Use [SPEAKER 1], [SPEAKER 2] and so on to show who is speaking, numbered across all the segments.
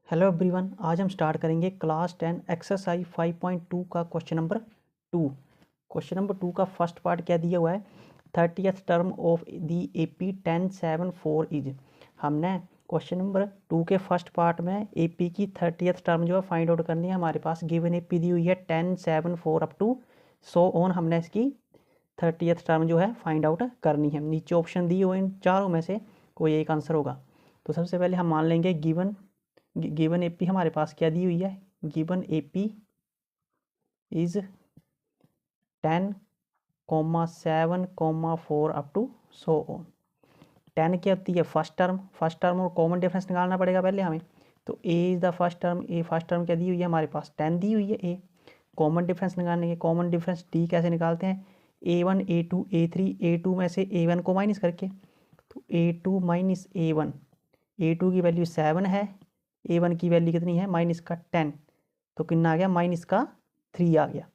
[SPEAKER 1] Hello everyone, आज हम start करेंगे क्लास 10 एक्सरसाइज 5.2 का क्वेश्चन नंबर 2। क्वेश्चन नंबर 2 का फर्स्ट पार्ट क्या दिया हुआ है? 30th term of the AP 1074 is. हमने क्वेश्चन नंबर 2 के फर्स्ट पार्ट में एपी की 30th टर्म जो है फाइंड आउट करनी है। हमारे पास गिवन एपी दी हुई है 1074 अप टू सो ऑन। हमने इसकी 30th टर्म जो है फाइंड आउट करनी है। नीचे ऑप्शन दिए हुए इन चारों में से कोई एक आंसर होगा। तो सबसे पहले हम मान लेंगे गिवन एपी हमारे पास क्या दी हुई है। Given AP is 10,7,4 up to so on. 10 क्या होती है? फर्स्ट टर्म और कॉमन डिफरेंस निकालना पड़ेगा पहले हमें। तो A is the first term. A first term क्या दी हुई है हमारे पास? 10 दी हुई है। ए कॉमन डिफरेंस निकालने के कॉमन डिफरेंस डी कैसे निकालते हैं? A1 A2 A3 A2 में से A1 को माइनस करके। तो A2 माइनस A1, A2 की वैल्यू 7 है, A1 की वैल्यू कितनी है? माइनस का 10। तो कितना आ गया? माइनस का 3 आ गया।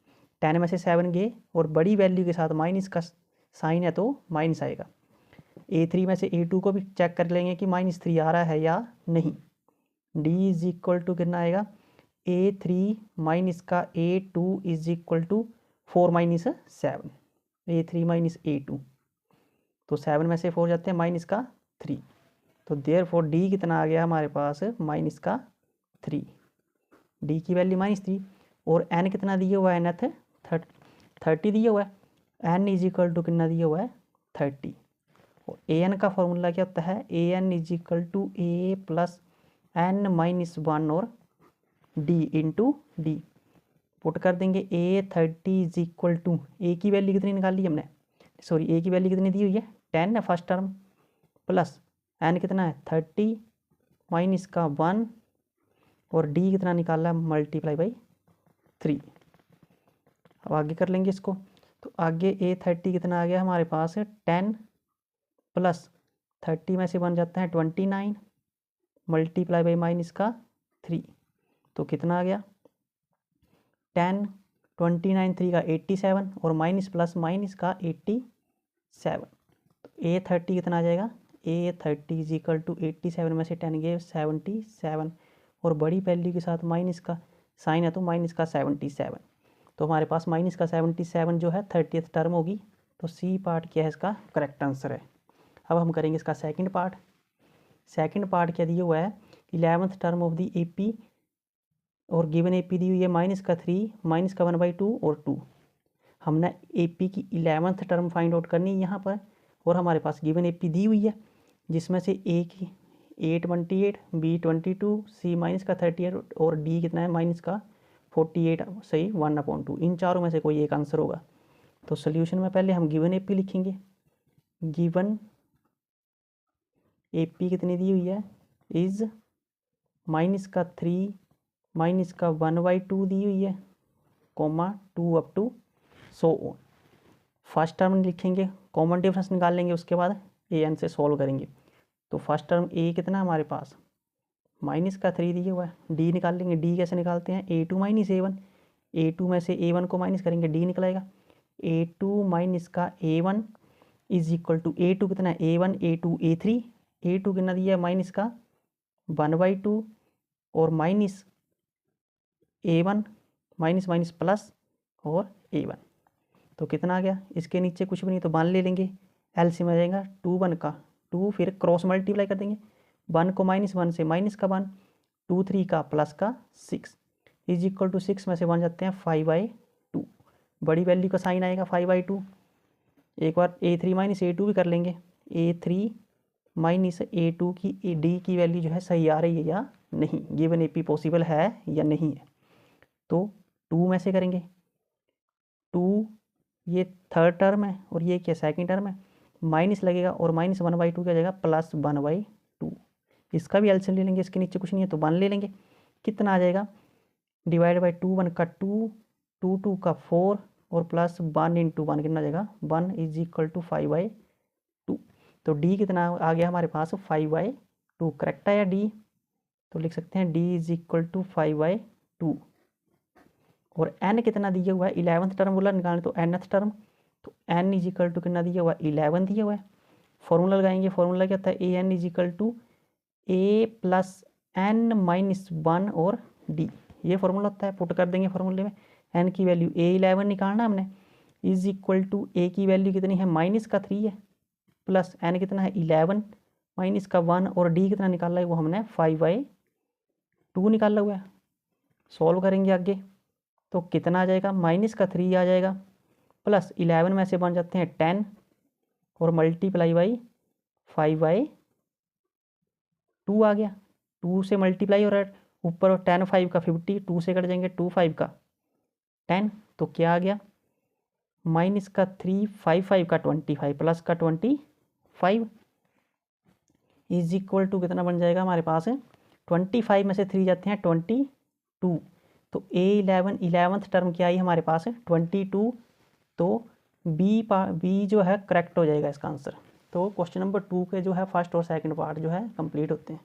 [SPEAKER 1] 10 में से 7 गए और बड़ी वैल्यू के साथ माइनस का साइन है तो माइनस आएगा। A3 में से A2 को भी चेक कर लेंगे कि -3 आ रहा है या नहीं। D इज इक्वल टू कितना आएगा? A3 माइनस का A2 is equal to 4 minus 7। A3 minus A2, तो 7 में से 4 जाते हैं माइनस का 3। तो देयरफॉर डी कितना आ गया हमारे पास? माइनस का 3। डी की वैल्यू -3 और एन कितना दिया हुआ है? nth 30 दिया हुआ है। एन इज इक्वल टू कितना दिया हुआ है? 30। और ए एन का फॉर्मूला क्या होता है? A N is equal to A plus N minus 1 और डी इंटू डी। पुट कर देंगे A 30 is equal to, A की वैल्यू कितनी निकाली हमने? सॉरी, ए की वैल्यू कितनी दी हुई है? 10 है फर्स्ट टर्म, प्लस एन कितना है? 30 माइनस का 1 और डी कितना निकाला है? Multiply by 3। अब आगे कर लेंगे इसको। तो आगे A30 कितना आ गया हमारे पास? 10 प्लस 30 में से बन जाता है 29 मल्टीप्लाई बाई माइनस का 3। तो कितना आ गया? 10 29 3 का 87 और माइनस प्लस माइनस का 87। तो A30 कितना आ जाएगा? A30 इज इक्वल टू 87 में से 10 गए 77 और बड़ी वैल्यू के साथ माइनस का साइन है तो माइनस का 77। तो हमारे पास माइनस का 77 जो है 30th टर्म होगी। तो सी पार्ट क्या है इसका? करेक्ट आंसर है। अब हम करेंगे इसका सेकंड पार्ट। सेकंड पार्ट क्या दिया हुआ है? 11th term of the AP और गिवन एपी दी हुई है -3 -1/2 और 2। हमने एपी की 11th टर्म फाइंड आउट करनी है यहाँ पर और हमारे पास गिवन एपी दी हुई है जिसमें से ए की A28, B22, C माइनस का 38 और डी कितना है? माइनस का 48 सही 1/2। इन चारों में से कोई एक आंसर होगा। तो सोल्यूशन में पहले हम गिवन एपी लिखेंगे। गिवन एपी कितनी दी हुई है? इज माइनस का 3 माइनस का 1/2 दी हुई है, comma 2 up to so on. First term लिखेंगे, कॉमन डिफरेंस निकाल लेंगे, उसके बाद an से सॉल्व करेंगे। तो फर्स्ट टर्म a कितना है हमारे पास? माइनस का 3 दिया हुआ है। डी निकाल लेंगे। डी कैसे निकालते हैं? A2 minus A1। A2 में से A1 को माइनस करेंगे, डी निकलेगा। A2 माइनस का A1 is equal to A2 कितना है? A1 A2 A3। A2 कितना दिया है? माइनस का 1/2 और minus A1 minus minus plus और A1। तो कितना आ गया? इसके नीचे कुछ भी नहीं तो 1 ले लेंगे, एलसीएम आ जाएगा 2 1 का 2, फिर क्रॉस मल्टीप्लाई कर देंगे। 1 को -1 से माइनस का 1, 2 3 का प्लस का 6 इज इक्वल टू 6 में से बन जाते हैं 5/2। बड़ी वैल्यू का साइन आएगा 5/2। एक बार A3 माइनस A2 भी कर लेंगे। A3 माइनस A2 की डी की वैल्यू जो है सही आ रही है या नहीं, गिवन एपी पॉसिबल है या नहीं है। तो 2 में से करेंगे। 2 ये थर्ड टर्म है और ये क्या? सेकंड टर्म है। माइनस लगेगा और -1/2 क्या जाएगा? +1/2। इसका भी एलसीएम ले लेंगे, इसके नीचे कुछ नहीं है तो 1 ले लेंगे। कितना आ जाएगा? डिवाइड बाई 2 1 का 2, 2 2 का 4 और प्लस 1 इंटू 1 कितना आ जाएगा? 1 इज इक्वल टू 5/2। तो डी कितना आ गया हमारे पास? 5/2। करेक्ट है या डी? तो लिख सकते हैं डी इज इक्वल टू 5/2। और एन कितना दिया हुआ है? 11th टर्म बोला निकालने, तो nth टर्म। तो एन इज इक्वल टू कितना दिया हुआ है? 11 दिया हुआ है। फॉर्मूला लगाएंगे। फॉर्मूला क्या होता है? A N is equal to A plus n minus 1 और d, ये फॉर्मूला होता है। पुट कर देंगे फॉर्मूले में, n की वैल्यू A11 निकालना हमने, इज इक्वल टू a की वैल्यू कितनी है माइनस का 3 है, प्लस n कितना है 11 माइनस का 1 और d कितना निकाला है वो हमने 5/2 निकाला हुआ है। सॉल्व करेंगे आगे तो कितना आ जाएगा, माइनस का 3 आ जाएगा, प्लस 11 में से बन जाते हैं 10 और मल्टीप्लाई बाई 5/2 आ गया। 2 से मल्टीप्लाई हो रहा है, ऊपर 10 5 का 50, 2 से कट जाएंगे 2 5 का 10, तो क्या आ गया माइनस का 3 5 5 का 25 प्लस का 25 इज इक्वल टू कितना बन जाएगा हमारे पास है 25 में से 3 जाते हैं 22, तो A11 11th टर्म क्या आई हमारे पास है 22, तो बी जो है करेक्ट हो जाएगा इसका आंसर। तो क्वेश्चन नंबर 2 के जो है फर्स्ट और सेकंड पार्ट जो है कंप्लीट होते हैं।